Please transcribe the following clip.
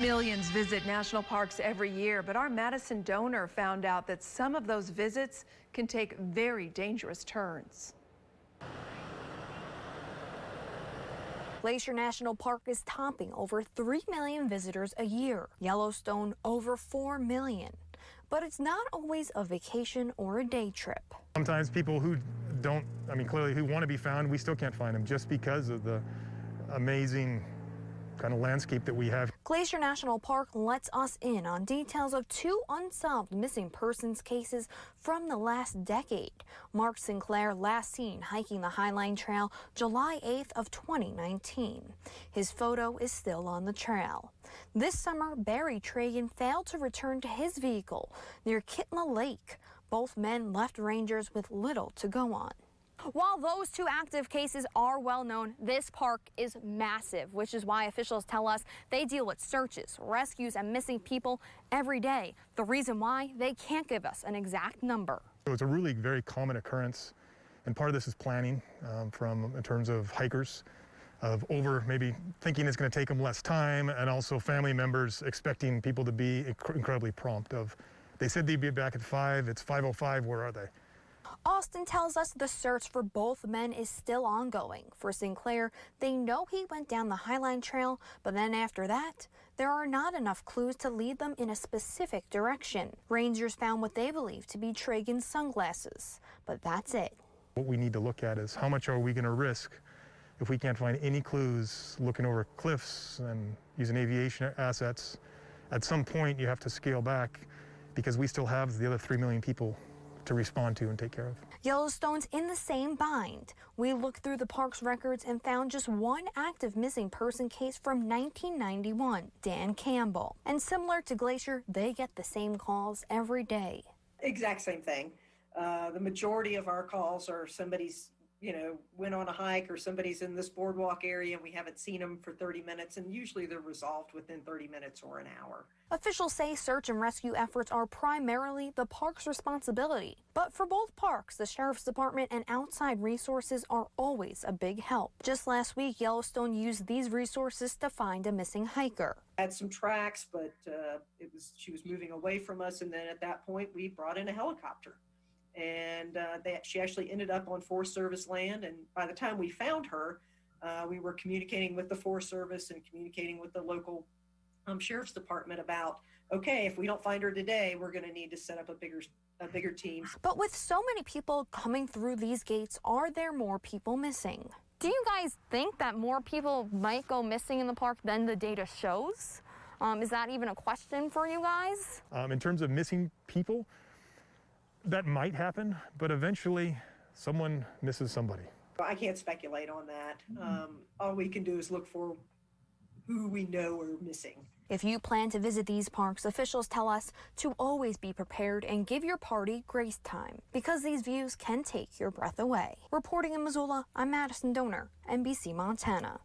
Millions visit national parks every year, but our Madison donor found out that some of those visits can take very dangerous turns. Glacier National Park is topping over 3 million visitors a year. Yellowstone over 4 million. But it's not always a vacation or a day trip. Sometimes people who don't, clearly who want to be found, we still can't find them just because of the amazing kind of landscape that we have. Glacier National Park lets us in on details of 2 unsolved missing persons cases from the last decade. Mark Sinclair last seen hiking the Highline Trail July 8th of 2019. His photo is still on the trail. This summer, Barry Tragan failed to return to his vehicle near Kitla Lake. Both men left rangers with little to go on. While those 2 active cases are well known, this park is massive, which is why officials tell us they deal with searches, rescues, and missing people every day. The reason why they can't give us an exact number. So it's a really very common occurrence, and part of this is planning in terms of hikers, of maybe thinking it's going to take them less time, and also family members expecting people to be incredibly prompt. They said they'd be back at 5, it's 5:05, where are they? Austin tells us the search for both men is still ongoing. For Sinclair, they know he went down the Highline Trail, but then after that, there are not enough clues to lead them in a specific direction. Rangers found what they believe to be Tragan's sunglasses, but that's it. What we need to look at is how much are we going to risk if we can't find any clues looking over cliffs and using aviation assets. At some point, you have to scale back because we still have the other 3 million people to respond to and take care of. Yellowstone's in the same bind. We looked through the park's records and found just 1 active missing person case from 1991, Dan Campbell. And similar to Glacier, they get the same calls every day. Exact same thing. The majority of our calls are somebody's, went on a hike, or somebody's in this boardwalk area and we haven't seen them for 30 minutes, and usually they're resolved within 30 minutes or an hour. Officials say search and rescue efforts are primarily the park's responsibility. But for both parks, the Sheriff's Department and outside resources are always a big help. Just last week, Yellowstone used these resources to find a missing hiker. Had some tracks, but she was moving away from us, and then at that point we brought in a helicopter. And she actually ended up on Forest Service land, and by the time we found her, we were communicating with the Forest Service and communicating with the local Sheriff's Department about, okay, if we don't find her today, we're going to need to set up a bigger team. But with so many people coming through these gates, are there more people missing? Do you guys think that more people might go missing in the park than the data shows? Is that even a question for you guys? In terms of missing people, that might happen, but eventually someone misses somebody. I can't speculate on that. All we can do is look for who we know are missing. If you plan to visit these parks, officials tell us to always be prepared and give your party grace time, because these views can take your breath away. Reporting in Missoula, I'm Madison Donor, NBC Montana.